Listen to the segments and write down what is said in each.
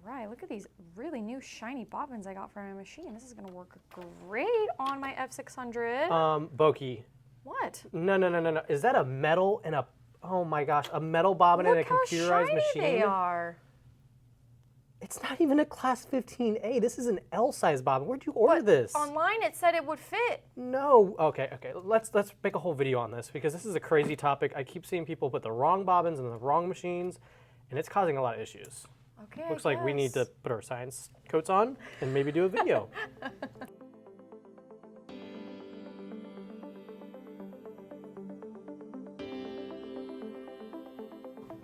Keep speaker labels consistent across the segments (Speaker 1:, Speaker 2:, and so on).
Speaker 1: right, look at these really new shiny bobbins I got from my machine. This is gonna work great on my F600.
Speaker 2: Boki.
Speaker 1: What?
Speaker 2: No. Is that a metal and a, oh my gosh, a metal bobbin in a computerized machine?
Speaker 1: They are.
Speaker 2: It's not even a class 15A. This is an L size bobbin. Where'd you order this?
Speaker 1: Online it said it would fit.
Speaker 2: No. Okay. Let's make a whole video on this because this is a crazy topic. I keep seeing people put the wrong bobbins in the wrong machines, and it's causing a lot of issues.
Speaker 1: Okay.
Speaker 2: Looks like we need to put our science coats on and maybe do a video.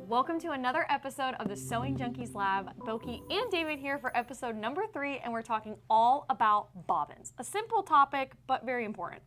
Speaker 1: Welcome to another episode of the Sewing Junkies Lab. Boki and David here for episode number 3, and we're talking all about bobbins. A simple topic, but very important.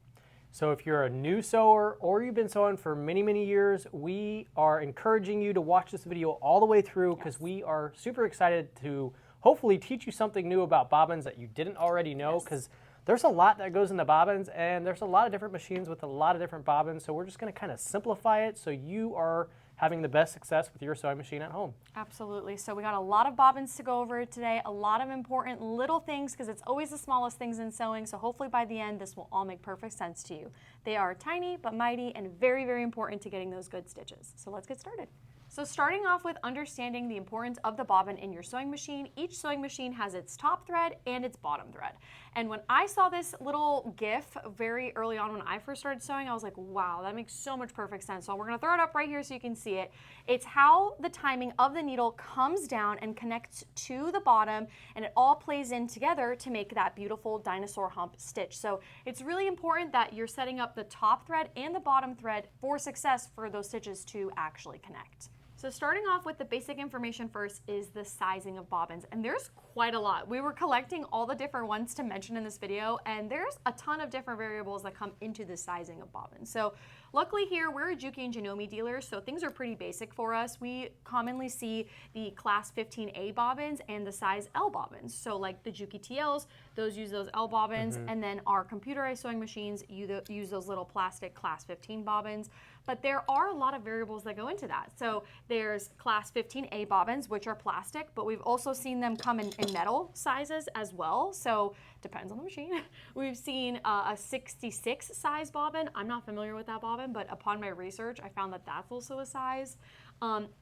Speaker 2: So if you're a new sewer or you've been sewing for many, many years, we are encouraging you to watch this video all the way through because we are super excited to hopefully teach you something new about bobbins that you didn't already know, because there's a lot that goes into bobbins and there's a lot of different machines with a lot of different bobbins. So we're just going to kind of simplify it so you are having the best success with your sewing machine at home.
Speaker 1: Absolutely. So we got a lot of bobbins to go over today, a lot of important little things because it's always the smallest things in sewing. So hopefully by the end, this will all make perfect sense to you. They are tiny but mighty and very, very important to getting those good stitches. So let's get started. So starting off with understanding the importance of the bobbin in your sewing machine, each sewing machine has its top thread and its bottom thread. And when I saw this little GIF very early on when I first started sewing, I was like, wow, that makes so much perfect sense. So we're gonna throw it up right here so you can see it. It's how the timing of the needle comes down and connects to the bottom, and it all plays in together to make that beautiful dinosaur hump stitch. So it's really important that you're setting up the top thread and the bottom thread for success for those stitches to actually connect. So starting off with the basic information first is the sizing of bobbins, and there's quite a lot. We were collecting all the different ones to mention in this video, and there's a ton of different variables that come into the sizing of bobbins. So luckily here, we're a Juki and Junkie dealer, so things are pretty basic for us. We commonly see the class 15A bobbins and the size L bobbins. So like the Juki TLs, those use those L bobbins, and then our computerized sewing machines use those little plastic class 15 bobbins. But there are a lot of variables that go into that. So there's class 15A bobbins, which are plastic, but we've also seen them come in metal sizes as well. So depends on the machine. We've seen a 66 size bobbin. I'm not familiar with that bobbin, but upon my research, I found that that's also a size.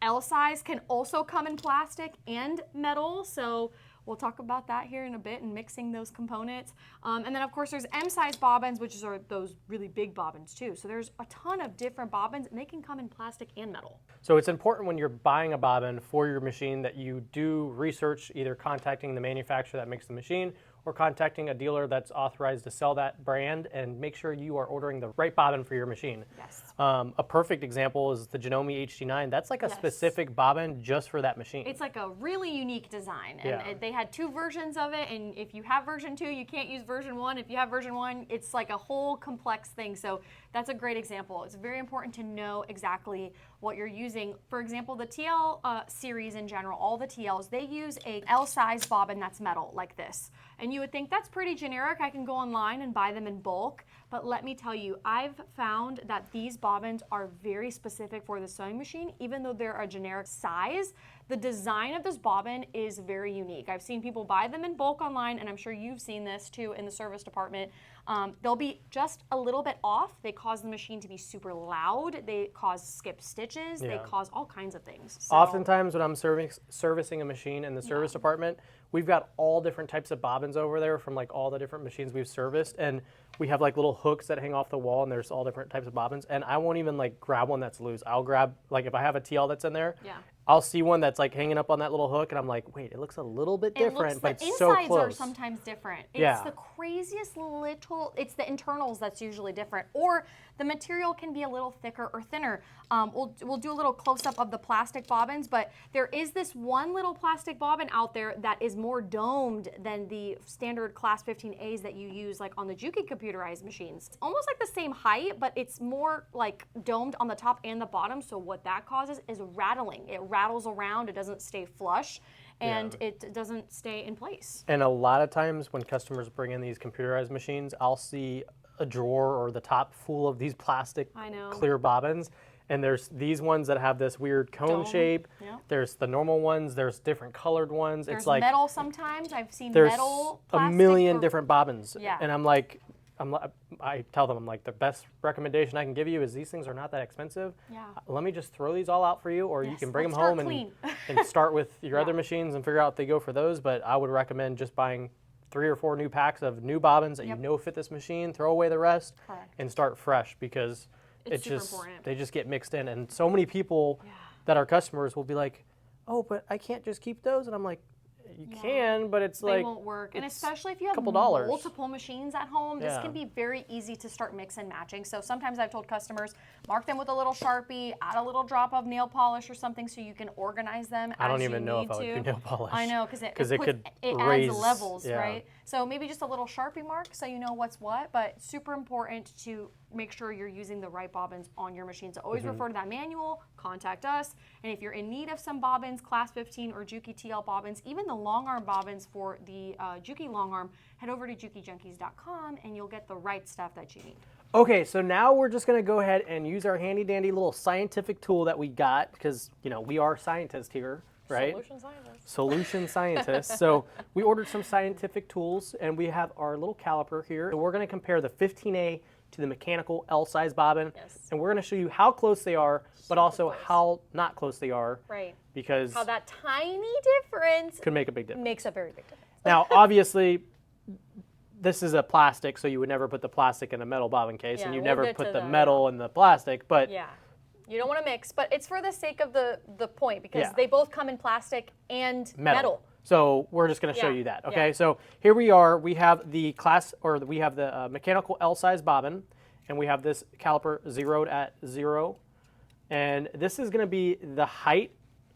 Speaker 1: L size can also come in plastic and metal. So we'll talk about that here in a bit and mixing those components. And then of course there's M-size bobbins, which are those really big bobbins too. So there's a ton of different bobbins and they can come in plastic and metal.
Speaker 2: So it's important when you're buying a bobbin for your machine that you do research, either contacting the manufacturer that makes the machine or contacting a dealer that's authorized to sell that brand, and make sure you are ordering the right bobbin for your machine.
Speaker 1: Yes.
Speaker 2: A perfect example is the Junkie HD9. That's like a specific bobbin just for that machine. It's
Speaker 1: like a really unique design. And they had 2 versions of it, and if you have version 2, you can't use version 1. If you have version 1, it's like a whole complex thing. So that's a great example. It's very important to know exactly what you're using. For example, the TL series in general, all the TLs, they use a L-size bobbin that's metal like this. And you would think that's pretty generic. I can go online and buy them in bulk. But let me tell you, I've found that these bobbins are very specific for the sewing machine. Even though they're a generic size, the design of this bobbin is very unique. I've seen people buy them in bulk online, and I'm sure you've seen this too in the service department. They'll be just a little bit off. They cause the machine to be super loud. They cause skip stitches. They cause all kinds of things. So,
Speaker 2: oftentimes when I'm servicing a machine in the service department, we've got all different types of bobbins over there from like all the different machines we've serviced, and we have like little hooks that hang off the wall, and there's all different types of bobbins, and I won't even like grab one that's loose. I'll grab, like if I have a TL that's in there, I'll see one that's like hanging up on that little hook, and I'm like, wait, it looks a little bit different, but it's so close.
Speaker 1: The insides are sometimes different. It's the craziest little, it's the internals that's usually different, or the material can be a little thicker or thinner. We'll do a little close-up of the plastic bobbins, but there is this one little plastic bobbin out there that is more domed than the standard class 15As that you use like on the Juki computerized machines. It's almost like the same height, but it's more like domed on the top and the bottom, so what that causes is rattling. It rattles around, it doesn't stay flush, and it doesn't stay in place.
Speaker 2: And a lot of times when customers bring in these computerized machines, I'll see a drawer or the top full of these plastic clear bobbins, And there's these ones that have this weird cone shape.
Speaker 1: Yeah.
Speaker 2: There's the normal ones. There's different colored ones.
Speaker 1: There's
Speaker 2: it's like
Speaker 1: metal sometimes. I've seen
Speaker 2: there's
Speaker 1: metal,
Speaker 2: a
Speaker 1: plastic,
Speaker 2: million
Speaker 1: or-
Speaker 2: different bobbins.
Speaker 1: Yeah.
Speaker 2: And I tell them, I'm like, the best recommendation I can give you is these things are not that expensive.
Speaker 1: Yeah.
Speaker 2: Let me just throw these all out for you, or you
Speaker 1: Yes,
Speaker 2: can bring
Speaker 1: let's
Speaker 2: them home
Speaker 1: start clean.
Speaker 2: and start with your
Speaker 1: Yeah.
Speaker 2: other machines and figure out if they go for those. But I would recommend just buying 3 or 4 new packs of new bobbins that you know fit this machine, throw away the rest,
Speaker 1: Correct.
Speaker 2: and start fresh, because
Speaker 1: It's super
Speaker 2: just
Speaker 1: important.
Speaker 2: they just get mixed in. And so many people that are customers will be like, oh, but I can't just keep those. And I'm like, you can, but it's
Speaker 1: They
Speaker 2: like
Speaker 1: won't work. And especially if you have
Speaker 2: couple dollars.
Speaker 1: multiple machines at home, this
Speaker 2: Yeah.
Speaker 1: can be very easy to start mix and matching. So sometimes I've told customers, mark them with a little Sharpie, add a little drop of nail polish or something so you can organize them
Speaker 2: I don't
Speaker 1: as
Speaker 2: even
Speaker 1: you
Speaker 2: know
Speaker 1: need
Speaker 2: if I would
Speaker 1: to.
Speaker 2: do nail polish.
Speaker 1: I know, because it
Speaker 2: raise,
Speaker 1: adds levels,
Speaker 2: yeah.
Speaker 1: right? So maybe just a little Sharpie mark so you know what's what, but super important to make sure you're using the right bobbins on your machine. So always refer to that manual, contact us, and if you're in need of some bobbins, Class 15 or Juki TL bobbins, even the long arm bobbins for the Juki long arm, head over to jukijunkies.com and you'll get the right stuff that you need.
Speaker 2: Okay, so now we're just gonna go ahead and use our handy dandy little scientific tool that we got, because we are scientists here, right?
Speaker 1: Solution scientists.
Speaker 2: Solution scientists. So we ordered some scientific tools, and we have our little caliper here. So we're gonna compare the 15A to the mechanical L-size bobbin, and we're gonna show you how close they are, but also how not close they are,
Speaker 1: Right.
Speaker 2: because
Speaker 1: How that tiny difference
Speaker 2: could make a big difference.
Speaker 1: makes a very big difference.
Speaker 2: Now, obviously, this is a plastic, so you would never put the plastic in a metal bobbin case,
Speaker 1: Yeah,
Speaker 2: and you
Speaker 1: we'll
Speaker 2: never
Speaker 1: get
Speaker 2: put
Speaker 1: to
Speaker 2: the
Speaker 1: that.
Speaker 2: metal in the plastic, but
Speaker 1: Yeah. You don't want to mix, but it's for the sake of the point, because
Speaker 2: Yeah.
Speaker 1: they both come in plastic and metal.
Speaker 2: So we're just going to show
Speaker 1: Yeah,
Speaker 2: you that, okay?
Speaker 1: yeah.
Speaker 2: So here we are. We have the mechanical L-size bobbin, and we have this caliper zeroed at 0. And this is going to be the height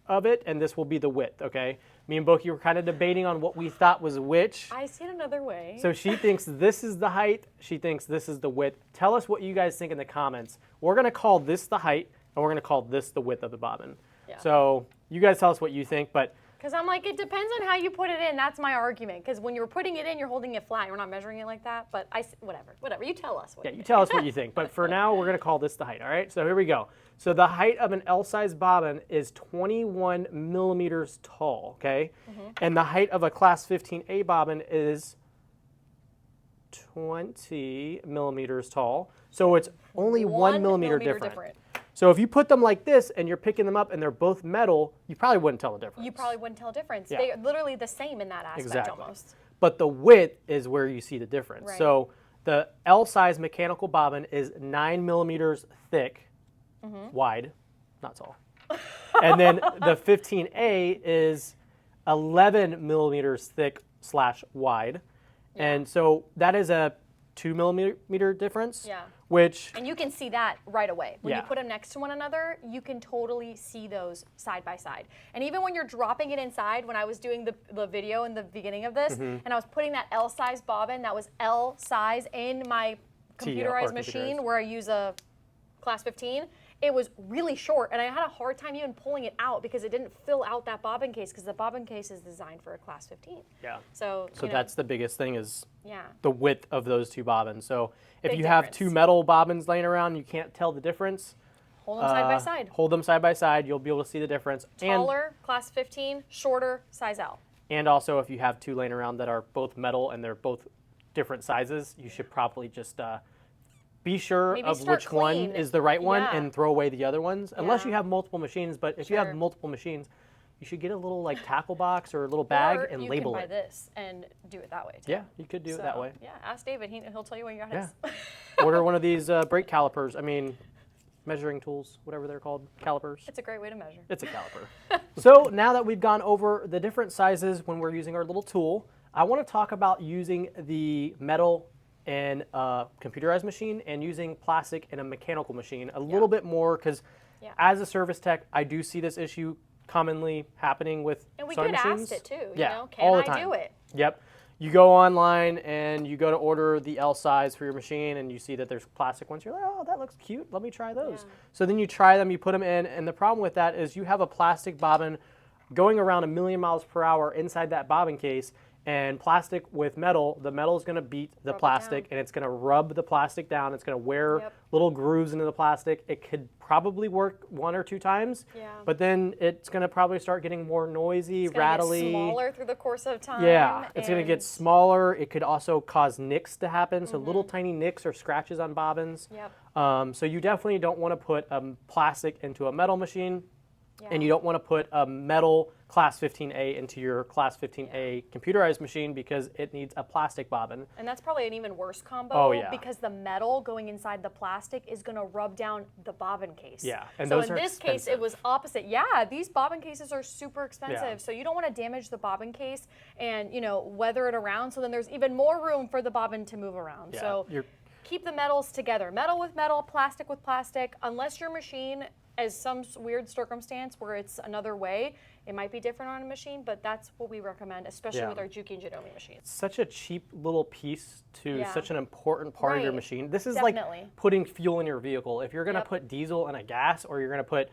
Speaker 2: of it, and this will be the width, okay? Me and Boki were kind of debating on what we thought was which.
Speaker 1: I see it another way.
Speaker 2: So she thinks this is the height. She thinks this is the width. Tell us what you guys think in the comments. We're going to call this the height, and we're going to call this the width of the bobbin.
Speaker 1: Yeah.
Speaker 2: So you guys tell us what you think, but
Speaker 1: Because I'm like, it depends on how you put it in. That's my argument. Because when you're putting it in, you're holding it flat. You're not measuring it like that. But whatever. You tell us.
Speaker 2: yeah, you tell us what you think. But for now, we're going to call this the height, all right? So here we go. So the height of an L-size bobbin is 21 millimeters tall, okay? And the height of a Class 15A bobbin is 20 millimeters tall. So it's only 1 millimeter different. So if you put them like this and you're picking them up and they're both metal, you probably wouldn't tell the difference.
Speaker 1: You probably wouldn't tell a difference.
Speaker 2: Yeah.
Speaker 1: They're literally the same in that aspect
Speaker 2: Exactly.
Speaker 1: almost.
Speaker 2: But the width is where you see the difference.
Speaker 1: Right.
Speaker 2: So the L-size mechanical bobbin is 9 millimeters thick, wide, not tall. And then the 15A is 11 millimeters thick / wide. And so that is a 2 millimeter difference.
Speaker 1: Yeah.
Speaker 2: Which,
Speaker 1: And you can see that right away. When
Speaker 2: Yeah.
Speaker 1: you put them next to one another, you can totally see those side by side. And even when you're dropping it inside, when I was doing the video in the beginning of this, and I was putting that L-size bobbin, that was L size in my computerized machine
Speaker 2: computerized.
Speaker 1: where I use a Class 15, it was really short, and I had a hard time even pulling it out because it didn't fill out that bobbin case, because the bobbin case is designed for a Class 15.
Speaker 2: yeah.
Speaker 1: So,
Speaker 2: So
Speaker 1: you know,
Speaker 2: that's the biggest thing is
Speaker 1: yeah.
Speaker 2: the width of those two bobbins. So if
Speaker 1: Big
Speaker 2: you have
Speaker 1: difference.
Speaker 2: two metal bobbins laying around, you can't tell the difference.
Speaker 1: Hold them side by side.
Speaker 2: Hold them side by side. You'll be able to see the difference.
Speaker 1: Taller, Class 15, shorter, size L.
Speaker 2: And also, if you have two laying around that are both metal and they're both different sizes, you should probably just be sure
Speaker 1: Maybe
Speaker 2: of
Speaker 1: start
Speaker 2: which one
Speaker 1: clean.
Speaker 2: is the right one
Speaker 1: Yeah.
Speaker 2: and throw away the other ones. Unless
Speaker 1: Yeah.
Speaker 2: you have multiple machines. But if you have
Speaker 1: Sure.
Speaker 2: multiple machines, you should get a little like tackle box or a little bag
Speaker 1: Or
Speaker 2: and
Speaker 1: you
Speaker 2: label
Speaker 1: can buy
Speaker 2: it.
Speaker 1: this and do it that way too.
Speaker 2: Yeah, you could do it that way.
Speaker 1: Yeah, ask David. He'll tell you when you're
Speaker 2: Yeah.
Speaker 1: his.
Speaker 2: Order one of these brake calipers. I mean, measuring tools, whatever they're called, calipers.
Speaker 1: It's a great way to measure.
Speaker 2: It's a caliper. So now that we've gone over the different sizes when we're using our little tool, I want to talk about using the metal in a computerized machine and using plastic in a mechanical machine a little bit more, because as a service tech, I do see this issue commonly happening with
Speaker 1: And we
Speaker 2: sewing
Speaker 1: get
Speaker 2: machines.
Speaker 1: asked it too.
Speaker 2: Yeah,
Speaker 1: You know,
Speaker 2: all
Speaker 1: can
Speaker 2: the
Speaker 1: I
Speaker 2: time.
Speaker 1: do it?
Speaker 2: Yep. You go online and you go to order the L size for your machine and you see that there's plastic ones. You're like, oh, that looks cute. Let me try those.
Speaker 1: Yeah.
Speaker 2: So then you try them, you put them in, and the problem with that is you have a plastic bobbin going around 1,000,000 miles per hour inside that bobbin case, and plastic with metal, the metal is going to beat the
Speaker 1: Rub it
Speaker 2: plastic,
Speaker 1: down.
Speaker 2: and it's going to rub the plastic down. It's going to wear
Speaker 1: Yep.
Speaker 2: little grooves into the plastic. It could probably work 1 or 2 times,
Speaker 1: Yeah.
Speaker 2: but then it's going to probably start getting more noisy,
Speaker 1: It's gonna
Speaker 2: rattly.
Speaker 1: get smaller through the course of time.
Speaker 2: Yeah, it's going to get
Speaker 1: and-
Speaker 2: smaller. It could also cause nicks to happen, so little tiny nicks or scratches on bobbins.
Speaker 1: Yep.
Speaker 2: So you definitely don't want to put plastic into a metal machine,
Speaker 1: Yeah.
Speaker 2: and you don't want to put a metal Class 15A into your Class 15A computerized machine because it needs a plastic bobbin.
Speaker 1: And that's probably an even worse combo.
Speaker 2: Oh, yeah.
Speaker 1: Because the metal going inside the plastic is going to rub down the bobbin case.
Speaker 2: Yeah, and
Speaker 1: so
Speaker 2: those
Speaker 1: in
Speaker 2: are
Speaker 1: this case, it was
Speaker 2: expensive.
Speaker 1: opposite. Yeah, these bobbin cases are super expensive.
Speaker 2: Yeah.
Speaker 1: So you don't want to damage the bobbin case and, weather it around. So then there's even more room for the bobbin to move around.
Speaker 2: Yeah,
Speaker 1: So
Speaker 2: you're-
Speaker 1: keep the metals together. Metal with metal, plastic with plastic. Unless your machine is some weird circumstance where it's another way, it might be different on a machine, but that's what we recommend, especially
Speaker 2: Yeah.
Speaker 1: with our Juki and Janome machines.
Speaker 2: Such a cheap little piece to
Speaker 1: Yeah.
Speaker 2: such an important part of your
Speaker 1: Right.
Speaker 2: machine. This is
Speaker 1: Definitely.
Speaker 2: like putting fuel in your vehicle. If you're going to
Speaker 1: Yep.
Speaker 2: put diesel in a gas, or you're going to put,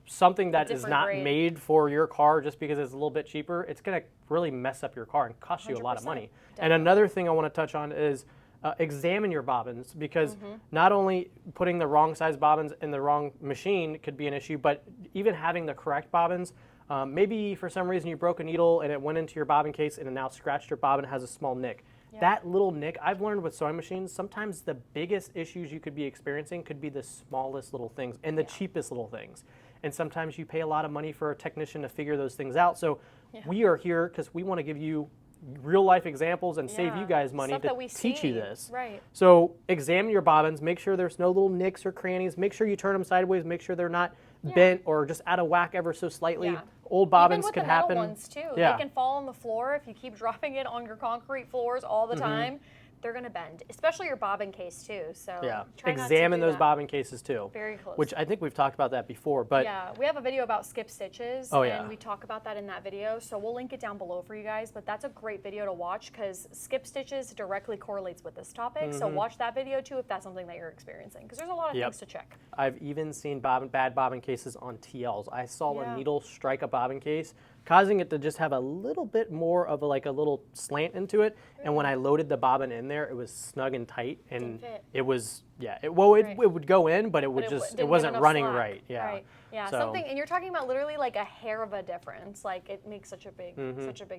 Speaker 2: something that is
Speaker 1: different
Speaker 2: not
Speaker 1: grade.
Speaker 2: made for your car just because it's a little bit cheaper, it's going to really mess up your car and cost you a lot of
Speaker 1: 100%.
Speaker 2: money. And
Speaker 1: Definitely.
Speaker 2: another thing I want to touch on is examine your bobbins, because
Speaker 1: Mm-hmm.
Speaker 2: not only putting the wrong size bobbins in the wrong machine could be an issue, but even having the correct bobbins. Maybe for some reason you broke a needle and it went into your bobbin case and it now scratched your bobbin, has a small nick.
Speaker 1: Yeah.
Speaker 2: That little nick, I've learned with sewing machines, sometimes the biggest issues you could be experiencing could be the smallest little things and the cheapest little things. And sometimes you pay a lot of money for a technician to figure those things out. So we are here because we want to give you real life examples and save
Speaker 1: Yeah.
Speaker 2: you guys money
Speaker 1: Stuff
Speaker 2: to
Speaker 1: that we
Speaker 2: teach you
Speaker 1: see.
Speaker 2: this.
Speaker 1: Right.
Speaker 2: So examine your bobbins, make sure there's no little nicks or crannies, make sure you turn them sideways, make sure they're not bent or just out of whack ever so slightly.
Speaker 1: Yeah.
Speaker 2: Old
Speaker 1: Even
Speaker 2: bobbins
Speaker 1: with
Speaker 2: can
Speaker 1: the metal
Speaker 2: happen.
Speaker 1: ones too.
Speaker 2: Yeah.
Speaker 1: They can fall on the floor if you keep dropping it on your concrete floors all the time. They're going to bend, especially your bobbin case too. So
Speaker 2: Yeah,
Speaker 1: try not to
Speaker 2: examine
Speaker 1: do
Speaker 2: those
Speaker 1: that.
Speaker 2: bobbin cases too.
Speaker 1: Very close.
Speaker 2: Which I think we've talked about that before, but
Speaker 1: Yeah, we have a video about skip stitches,
Speaker 2: Oh,
Speaker 1: and
Speaker 2: yeah.
Speaker 1: we talk about that in that video, so we'll link it down below for you guys, but that's a great video to watch because skip stitches directly correlates with this topic, so watch that video too if that's something that you're experiencing, because there's a lot of
Speaker 2: Yep.
Speaker 1: things to check.
Speaker 2: I've even seen bad bobbin cases on TLs. I saw
Speaker 1: Yeah.
Speaker 2: a needle strike a bobbin case, causing it to just have a little bit more of a little slant into it. And when I loaded the bobbin in there, it was snug and tight, and
Speaker 1: Didn't fit.
Speaker 2: it was
Speaker 1: Right.
Speaker 2: it would go in, but it would
Speaker 1: But
Speaker 2: just
Speaker 1: didn't
Speaker 2: it
Speaker 1: get
Speaker 2: wasn't
Speaker 1: enough
Speaker 2: running
Speaker 1: slack.
Speaker 2: right. Yeah.
Speaker 1: Right. Yeah,
Speaker 2: So-
Speaker 1: something, and you're talking about literally like a hair of a difference. Like it makes such a big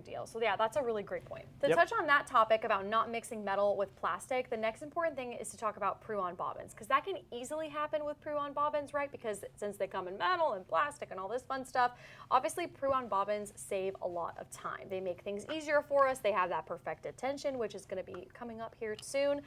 Speaker 1: deal. So yeah, that's a really great point. To
Speaker 2: Yep.
Speaker 1: touch on that topic about not mixing metal with plastic, the next important thing is to talk about Pruon bobbins, because that can easily happen with Pruon bobbins, right? Because since they come in metal and plastic and all this fun stuff, obviously Pruon bobbins save a lot of time. They make things easier for us. They have that perfected tension, which is going to be coming up here soon.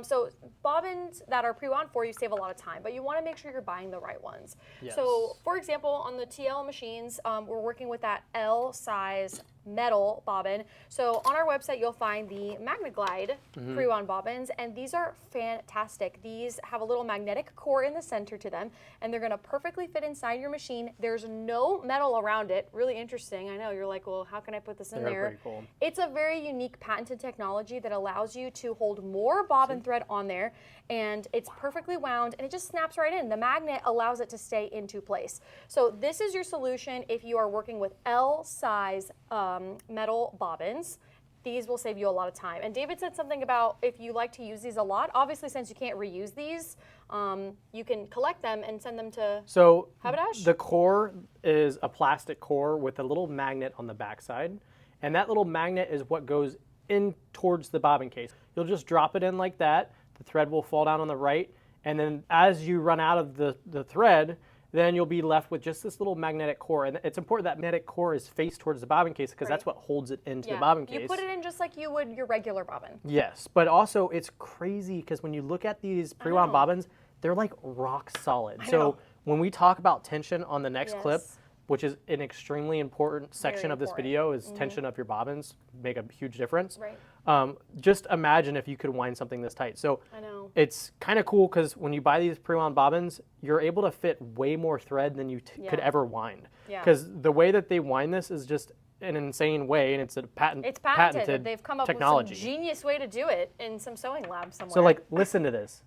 Speaker 1: So bobbins that are Pruon for you save a lot of time, but you want to make sure you're buying the right ones.
Speaker 2: Yes.
Speaker 1: So for example, on the TL machines, we're working with that L size metal bobbin. So on our website, you'll find the Magnaglide Pruon bobbins, and these are fantastic. These have a little magnetic core in the center to them, and they're going to perfectly fit inside your machine. There's no metal around it. Really interesting. I know you're like, well, how can I put this in
Speaker 2: They're
Speaker 1: there?
Speaker 2: pretty cool.
Speaker 1: It's a very unique patented technology that allows you to hold more bobbin thread on there, and it's perfectly wound, and it just snaps right in. The magnet allows it to stay into place. So this is your solution if you are working with L size metal bobbins. These will save you a lot of time. And David said something about if you like to use these a lot, obviously since you can't reuse these, you can collect them and send them to
Speaker 2: So
Speaker 1: Haberdash?
Speaker 2: the core is a plastic core with a little magnet on the backside, and that little magnet is what goes in towards the bobbin case. You'll just drop it in like that. The thread will fall down on the right, and then as you run out of the thread, then you'll be left with just this little magnetic core. And it's important that magnetic core is faced towards the bobbin case because that's
Speaker 1: Right.
Speaker 2: what holds it into
Speaker 1: Yeah.
Speaker 2: the bobbin case.
Speaker 1: You put it in just like you would your regular bobbin.
Speaker 2: Yes, but also it's crazy because when you look at these pre-wound
Speaker 1: know.
Speaker 2: bobbins, they're like rock solid.
Speaker 1: I
Speaker 2: So
Speaker 1: know.
Speaker 2: when we talk about tension on the next clip,
Speaker 1: Yes.
Speaker 2: which is an extremely important section
Speaker 1: Very
Speaker 2: of this
Speaker 1: important.
Speaker 2: video, is tension of your bobbins, make a huge difference.
Speaker 1: Right.
Speaker 2: Just imagine if you could wind something this tight. So
Speaker 1: I know.
Speaker 2: it's kind of cool because when you buy these pre-wound bobbins, you're able to fit way more thread than you could
Speaker 1: Yeah.
Speaker 2: ever wind.
Speaker 1: Yeah.
Speaker 2: Because the way that they wind this is just an insane way, and it's a
Speaker 1: It's patented.
Speaker 2: patented
Speaker 1: They've come up
Speaker 2: technology.
Speaker 1: with some genius way to do it in some sewing lab somewhere.
Speaker 2: So like, listen to this.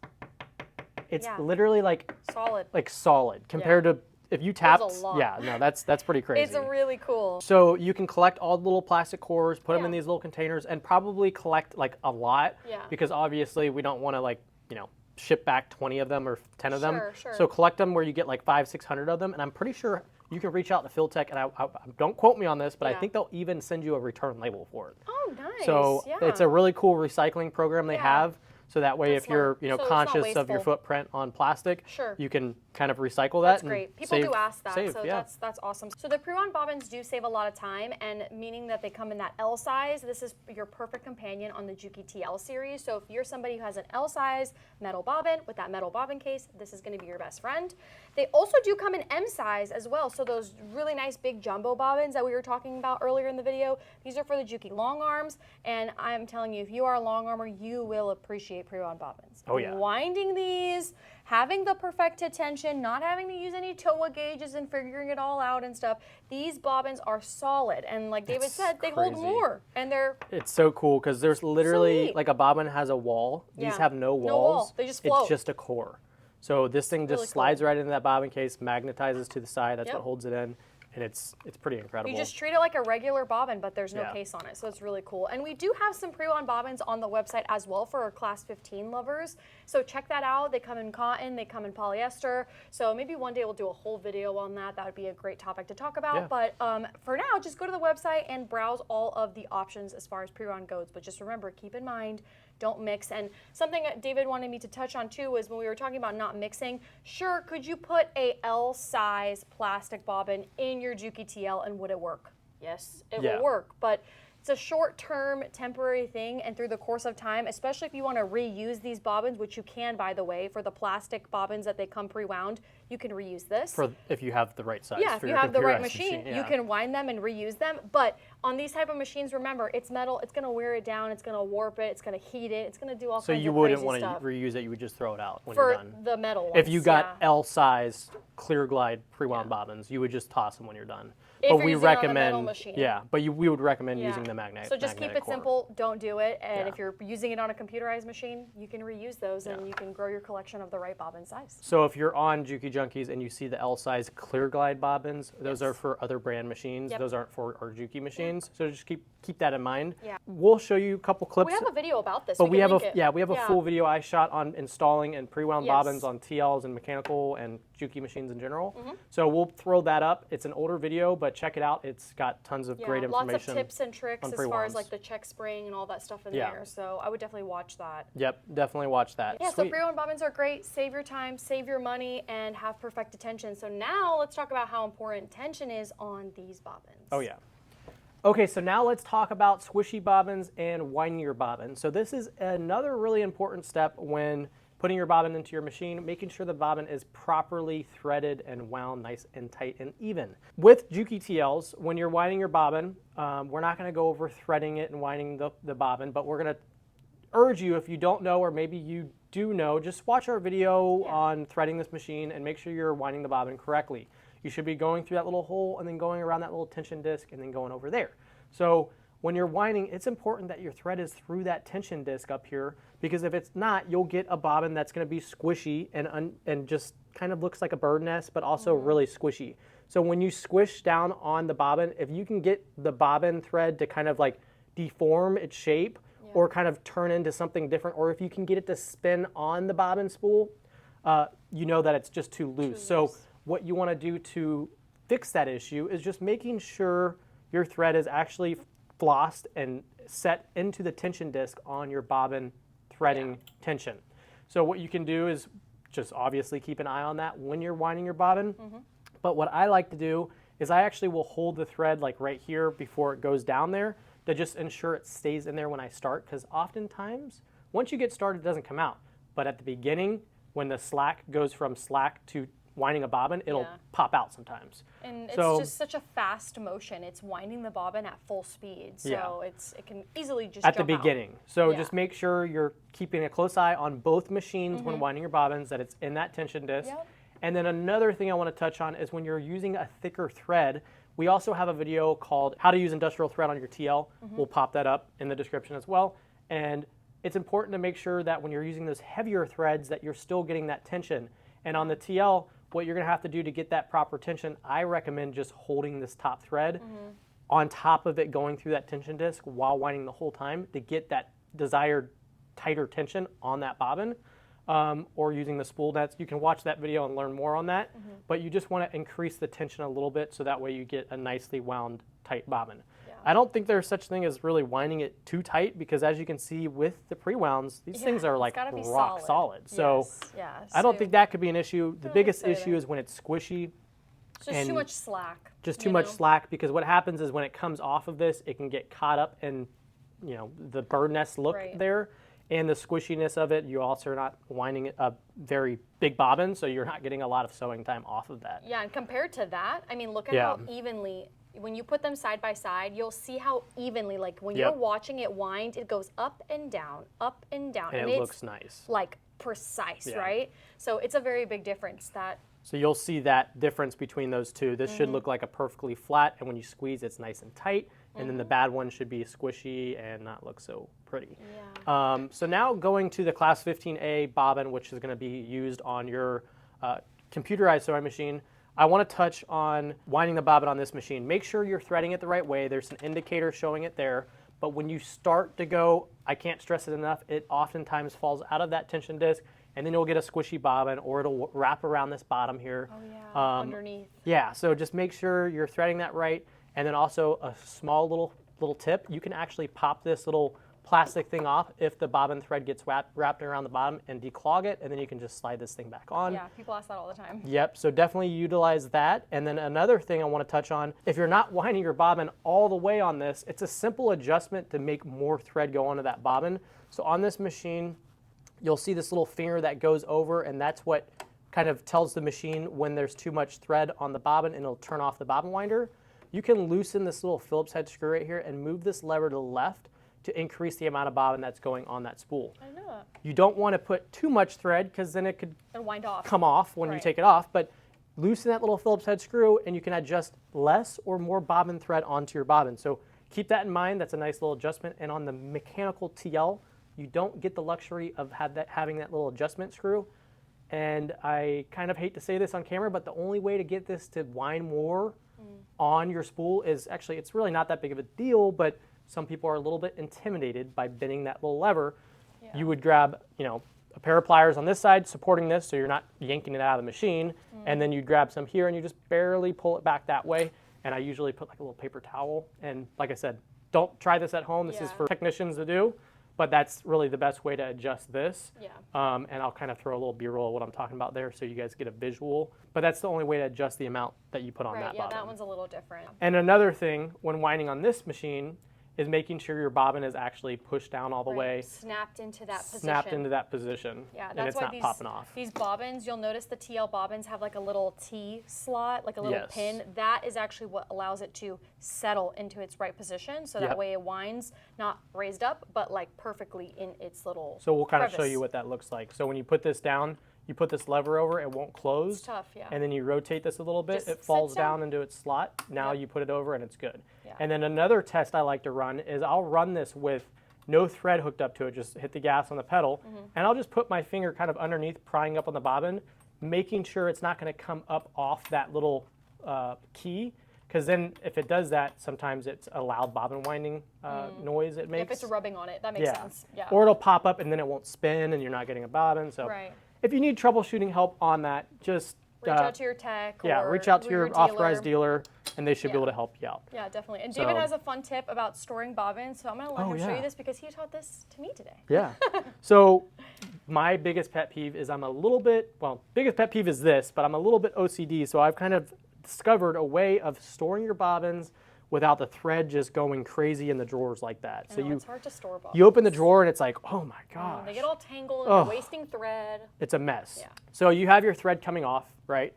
Speaker 2: It's
Speaker 1: Yeah.
Speaker 2: literally like
Speaker 1: solid.
Speaker 2: solid compared to if you tapped,
Speaker 1: a lot.
Speaker 2: yeah, no, that's pretty crazy.
Speaker 1: It's really cool.
Speaker 2: So you can collect all the little plastic cores, put them in these little containers, and probably collect like a lot.
Speaker 1: Yeah.
Speaker 2: Because obviously we don't want to like, you know, ship back 20 of them or 10 of them.
Speaker 1: Sure.
Speaker 2: So collect them where you get like 500-600 of them, and I'm pretty sure you can reach out to Philtech, and I don't quote me on this, but I think they'll even send you a return label for it.
Speaker 1: Oh, nice.
Speaker 2: So it's a really cool recycling program they have. So that way, if you're conscious of your footprint on plastic, you can kind of recycle that.
Speaker 1: That's great. People do ask that, so that's awesome. So the pre-wound bobbins do save a lot of time, and meaning that they come in that L size. This is your perfect companion on the Juki TL series. So if you're somebody who has an L size metal bobbin with that metal bobbin case, this is going to be your best friend. They also do come in M size as well. So those really nice big jumbo bobbins that we were talking about earlier in the video, these are for the Juki long arms. And I'm telling you, if you are a long armer, you will appreciate pre-wound bobbins.
Speaker 2: Oh yeah.
Speaker 1: Winding these, having the perfected tension, not having to use any TOA gauges and figuring it all out and stuff. These bobbins are solid, and like David said, they hold more, and they're.
Speaker 2: It's so cool because there's literally like a bobbin has a wall. These have no walls.
Speaker 1: No wall. They just float.
Speaker 2: It's just a core. So this thing just slides right into that bobbin case, magnetizes to the side. That's what holds it in. And it's pretty incredible.
Speaker 1: You just treat it like a regular bobbin, but there's no case on it, so it's really cool. And we do have some pre-wound bobbins on the website as well for our Class 15 lovers. So check that out. They come in cotton, they come in polyester. So maybe one day we'll do a whole video on that. That would be a great topic to talk about. Yeah. But for now, just go to the website and browse all of the options as far as pre-wound goes. But just remember, keep in mind, don't mix. And something that David wanted me to touch on too was when we were talking about not mixing, sure, could you put a L size plastic bobbin in your Juki TL and would it work? Yes, it will work, but it's a short-term temporary thing, and through the course of time, especially if you want to reuse these bobbins, which you can, by the way, for the plastic bobbins that they come pre-wound, you can reuse this.
Speaker 2: For if you have the right size.
Speaker 1: Yeah, if you have the right machine, you can wind them and reuse them. But on these type of machines, remember, it's metal. It's going to wear it down. It's going to warp it. It's going to heat it. It's going to do all kinds of crazy stuff.
Speaker 2: So you wouldn't want to reuse it. You would just throw it out when you're done.
Speaker 1: For the metal ones,
Speaker 2: if you got L-size clear glide pre-wound bobbins, you would just toss them when you're done. But we recommend, we would recommend using the magnet.
Speaker 1: So just keep it simple. Don't do it. And if you're using it on a computerized machine, you can reuse those and you can grow your collection of the right bobbin size.
Speaker 2: So if you're on Juki Junkies and you see the L-size clear glide bobbins, those are for other brand machines. Those aren't for our Juki machines. So just keep that in mind. Yeah. We'll show you a couple clips.
Speaker 1: We have a video about this.
Speaker 2: But we have a full video I shot on installing and pre-wound bobbins on TLs and mechanical and Juki machines in general. So we'll throw that up. It's an older video, but check it out. It's got tons of great information.
Speaker 1: Lots of tips and tricks as far as like the check spring and all that stuff in there. So I would definitely watch that.
Speaker 2: Yep, definitely watch that.
Speaker 1: Yeah, so pre-wound bobbins are great. Save your time, save your money, and have perfected tension. So now let's talk about how important tension is on these bobbins.
Speaker 2: Oh yeah. Okay, so now let's talk about squishy bobbins and winding your bobbin. So this is another really important step when putting your bobbin into your machine, making sure the bobbin is properly threaded and wound nice and tight and even. With Juki TLs, when you're winding your bobbin, we're not going to go over threading it and winding the bobbin, but we're going to urge you, if you don't know or maybe you do know, just watch our video on threading this machine and make sure you're winding the bobbin correctly. You should be going through that little hole and then going around that little tension disc and then going over there. So when you're winding, it's important that your thread is through that tension disc up here, because if it's not, you'll get a bobbin that's going to be squishy and just kind of looks like a bird nest, but also really squishy. So when you squish down on the bobbin, if you can get the bobbin thread to kind of like deform its shape or kind of turn into something different, or if you can get it to spin on the bobbin spool, you know that it's just too loose. So what you want to do to fix that issue is just making sure your thread is actually flossed and set into the tension disc on your bobbin threading tension. So what you can do is just obviously keep an eye on that when you're winding your bobbin. But what I like to do is I actually will hold the thread like right here before it goes down there to just ensure it stays in there when I start, because oftentimes once you get started it doesn't come out. But at the beginning, when the slack goes from slack to winding a bobbin, it'll pop out sometimes.
Speaker 1: And it's just such a fast motion. It's winding the bobbin at full speed. So it can easily just
Speaker 2: at the beginning. So just make sure you're keeping a close eye on both machines when winding your bobbins, that it's in that tension disc. And then another thing I want to touch on is when you're using a thicker thread, we also have a video called How to Use Industrial Thread on Your TL. We'll pop that up in the description as well. And it's important to make sure that when you're using those heavier threads that you're still getting that tension. And on the TL, what you're gonna have to do to get that proper tension, I recommend just holding this top thread on top of it going through that tension disc while winding the whole time to get that desired tighter tension on that bobbin, or using the spool nets. You can watch that video and learn more on that, but you just want to increase the tension a little bit so that way you get a nicely wound tight bobbin. I don't think there's such thing as really winding it too tight, because as you can see with the pre-wounds, these things are like rock solid. So I don't think that could be an issue. The biggest issue is when it's squishy.
Speaker 1: Just too much slack.
Speaker 2: Just too much slack, because what happens is when it comes off of this, it can get caught up in, you know, the bird nest look there, and the squishiness of it. You also are not winding a very big bobbin, so you're not getting a lot of sewing time off of that.
Speaker 1: Yeah, and compared to that, I mean, look at how evenly, when you put them side by side, you'll see how evenly, like when you're watching it wind, it goes up and down, up and down.
Speaker 2: And it looks nice.
Speaker 1: Like precise, right? So it's a very big difference.
Speaker 2: So you'll see that difference between those two. This should look like a perfectly flat, and when you squeeze, it's nice and tight. And then the bad one should be squishy and not look so pretty. So now going to the Class 15A bobbin, which is going to be used on your computerized sewing machine, I want to touch on winding the bobbin on this machine. Make sure you're threading it the right way. There's an indicator showing it there. But when you start to go, I can't stress it enough, it oftentimes falls out of that tension disc, and then you'll get a squishy bobbin, or it'll wrap around this bottom here.
Speaker 1: Oh yeah, underneath.
Speaker 2: Yeah, so just make sure you're threading that right. And then also a small little tip, you can actually pop this little plastic thing off if the bobbin thread gets wrapped around the bottom, and declog it, and then you can just slide this thing back on.
Speaker 1: Yeah, people ask that all the time.
Speaker 2: Yep, so definitely utilize that. And then another thing I want to touch on, if you're not winding your bobbin all the way on this, it's a simple adjustment to make more thread go onto that bobbin. So on this machine, you'll see this little finger that goes over, and that's what kind of tells the machine when there's too much thread on the bobbin, and it'll turn off the bobbin winder. You can loosen this little Phillips head screw right here and move this lever to the left to increase the amount of bobbin that's going on that spool.
Speaker 1: I know that.
Speaker 2: You don't want to put too much thread, because then it could come off when you take it off, but loosen that little Phillips head screw and you can adjust less or more bobbin thread onto your bobbin. So keep that in mind. That's a nice little adjustment. And on the mechanical TL, you don't get the luxury of having that little adjustment screw. And I kind of hate to say this on camera, but the only way to get this to wind more on your spool is actually, it's really not that big of a deal, but some people are a little bit intimidated by bending that little lever. You would grab, you know, a pair of pliers on this side supporting this so you're not yanking it out of the machine, and then you'd grab some here and you just barely pull it back that way. And I usually put like a little paper towel, and like I said, don't try this at home. This is for technicians to do, but that's really the best way to adjust this. And I'll kind of throw a little B-roll of what I'm talking about there so you guys get a visual, but that's the only way to adjust the amount that you put on that bobbin.
Speaker 1: That one's a little different.
Speaker 2: And another thing when winding on this machine is making sure your bobbin is actually pushed down all the way.
Speaker 1: Snapped into that position.
Speaker 2: Snapped into that position.
Speaker 1: Yeah,
Speaker 2: and
Speaker 1: that's
Speaker 2: it's
Speaker 1: why
Speaker 2: not popping off.
Speaker 1: These bobbins, you'll notice the TL bobbins have like a little T slot, like a little pin. That is actually what allows it to settle into its right position, so that way it winds not raised up, but like perfectly in its little
Speaker 2: So we'll kind
Speaker 1: crevice.
Speaker 2: of show you what that looks like. So when you put this down, you put this lever over, it won't close.
Speaker 1: It's tough, yeah.
Speaker 2: And then you rotate this a little bit,
Speaker 1: Just
Speaker 2: it falls
Speaker 1: sits down
Speaker 2: down into its slot. Now you put it over and it's good. And then another test I like to run is I'll run this with no thread hooked up to it, just hit the gas on the pedal, and I'll just put my finger kind of underneath, prying up on the bobbin, making sure it's not going to come up off that little key, because then if it does that, sometimes it's a loud bobbin winding noise it makes.
Speaker 1: If it's rubbing on it, that makes sense. Yeah.
Speaker 2: Or it'll pop up and then it won't spin and you're not getting a bobbin. So if you need troubleshooting help on that, just
Speaker 1: reach out to your tech.
Speaker 2: Or reach out to your authorized dealer, and they should be able to help you out.
Speaker 1: Yeah, definitely. And David has a fun tip about storing bobbins, so I'm going to let him show you this because he taught this to me today.
Speaker 2: Yeah. So my biggest pet peeve is biggest pet peeve is this, but I'm a little bit OCD, so I've kind of discovered a way of storing your bobbins without the thread just going crazy in the drawers like that. So
Speaker 1: it's hard to store bobbins.
Speaker 2: You open the drawer and it's like, oh my gosh.
Speaker 1: They get all tangled, and you're wasting thread.
Speaker 2: It's a mess. Yeah. So you have your thread coming off, right?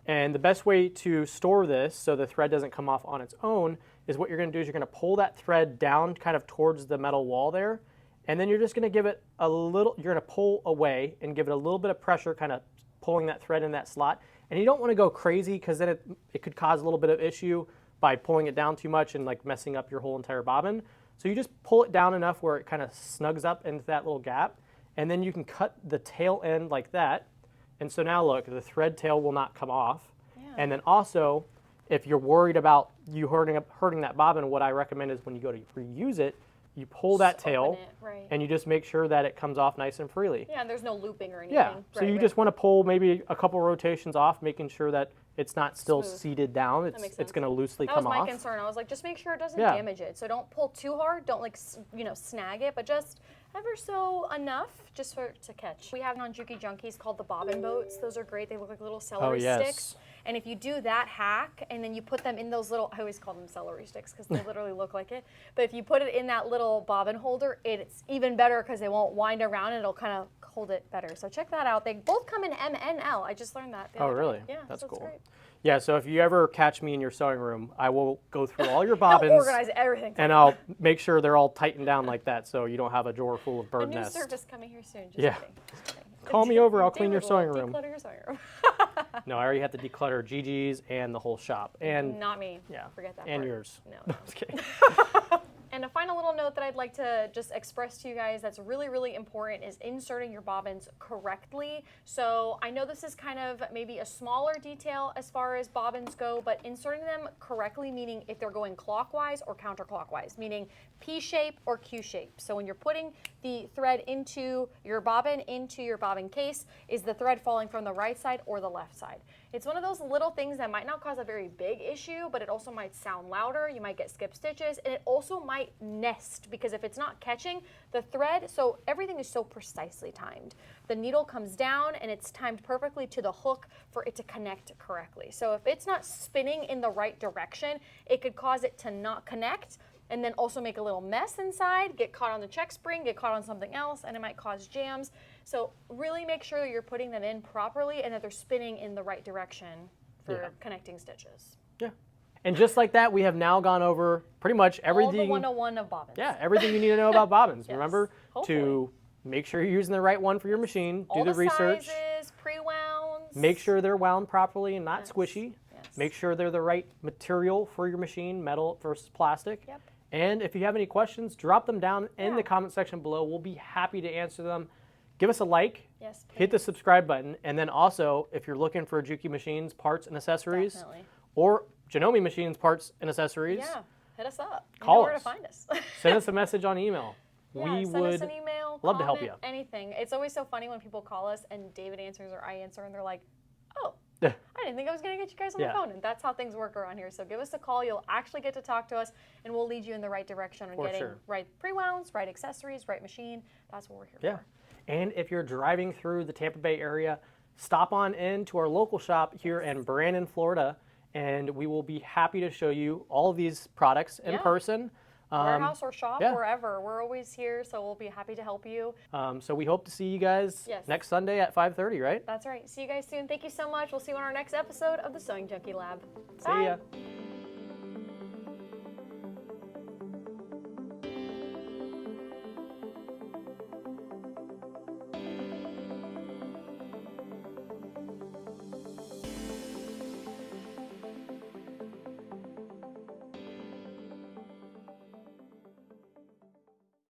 Speaker 2: And the best way to store this so the thread doesn't come off on its own is what you're going to do is you're going to pull that thread down kind of towards the metal wall there, and then you're just going to give it a little, you're going to pull away and give it a little bit of pressure, kind of pulling that thread in that slot. And you don't want to go crazy because then it could cause a little bit of issue by pulling it down too much and like messing up your whole entire bobbin. So you just pull it down enough where it kind of snugs up into that little gap, and then you can cut the tail end like that, And so now look, the thread tail will not come off.
Speaker 1: Yeah.
Speaker 2: And then also, if you're worried about you hurting that bobbin, what I recommend is when you go to reuse it, you pull that tail and you just make sure that it comes off nice and freely.
Speaker 1: Yeah, and there's no looping or anything.
Speaker 2: Yeah, so you just want to pull maybe a couple rotations off, making sure that it's not still seated down. It's going to loosely come off.
Speaker 1: That was my concern. I was like, just make sure it doesn't damage it. So don't pull too hard. Don't like, snag it, but just ever so enough just for it to catch. We have on Juki Junkies called the Bobbin Boats. Those are great. They look like little celery sticks. And if you do that hack and then you put them in those little, I always call them celery sticks because they literally look like it. But if you put it in that little bobbin holder, it's even better because they won't wind around and it'll kind of hold it better. So check that out. They both come in M and L. I just learned that the other day.
Speaker 2: Really?
Speaker 1: Yeah,
Speaker 2: that's cool.
Speaker 1: great.
Speaker 2: Yeah, so if you ever catch me in your sewing room, I will go through all your bobbins.
Speaker 1: I'll organize everything.
Speaker 2: And I'll make sure they're all tightened down like that so you don't have a drawer full of bird nests.
Speaker 1: A new service coming here soon. Just kidding. Just kidding.
Speaker 2: Call me over, I'll clean your sewing room.
Speaker 1: Declutter your sewing room.
Speaker 2: No, I already have to declutter Gigi's and the whole shop. And
Speaker 1: not me.
Speaker 2: Yeah.
Speaker 1: Forget that
Speaker 2: And
Speaker 1: part.
Speaker 2: yours.
Speaker 1: No.
Speaker 2: No, just kidding.
Speaker 1: And a final little note that I'd like to just express to you guys that's really, really important is inserting your bobbins correctly. So I know this is kind of maybe a smaller detail as far as bobbins go, but inserting them correctly, meaning if they're going clockwise or counterclockwise, meaning P shape or Q shape. So when you're putting the thread into your bobbin case, is the thread falling from the right side or the left side? It's one of those little things that might not cause a very big issue, but it also might sound louder. You might get skip stitches, and it also might nest because if it's not catching the thread, so everything is so precisely timed. The needle comes down and it's timed perfectly to the hook for it to connect correctly. So if it's not spinning in the right direction, it could cause it to not connect and then also make a little mess inside, get caught on the check spring, get caught on something else, and it might cause jams. So really make sure that you're putting them in properly and that they're spinning in the right direction for connecting stitches.
Speaker 2: Yeah. And just like that, we have now gone over pretty much everything.
Speaker 1: All the 101 of bobbins.
Speaker 2: Yeah, everything you need to know about bobbins.
Speaker 1: Yes.
Speaker 2: Remember to make sure you're using the right one for your machine.
Speaker 1: All
Speaker 2: do the research.
Speaker 1: Sizes, pre-wounds.
Speaker 2: Make sure they're wound properly and not squishy.
Speaker 1: Yes.
Speaker 2: Make sure they're the right material for your machine, metal versus plastic.
Speaker 1: Yep.
Speaker 2: And if you have any questions, drop them down in the comment section below. We'll be happy to answer them. Give us a like, hit the subscribe button, and then also, if you're looking for Juki Machines parts and accessories, or Janome Machines parts and accessories,
Speaker 1: hit us up.
Speaker 2: Call
Speaker 1: you know where
Speaker 2: us.
Speaker 1: to find us.
Speaker 2: Send us a message on email.
Speaker 1: We
Speaker 2: would
Speaker 1: send us an email,
Speaker 2: love to help you.
Speaker 1: Anything. It's always so funny when people call us and David answers or I answer, and they're like, "Oh, I didn't think I was going to get you guys on the phone." And that's how things work around here. So give us a call. You'll actually get to talk to us, and we'll lead you in the right direction on getting right pre-wounds, right accessories, right machine. That's what we're here for.
Speaker 2: And if you're driving through the Tampa Bay area, stop on in to our local shop here in Brandon, Florida, and we will be happy to show you all of these products in person.
Speaker 1: Warehouse or shop, wherever. We're always here, so we'll be happy to help you.
Speaker 2: So we hope to see you guys next Sunday at 5:30, right?
Speaker 1: That's right. See you guys soon. Thank you so much. We'll see you on our next episode of the Sewing Junkie Lab.
Speaker 2: See ya.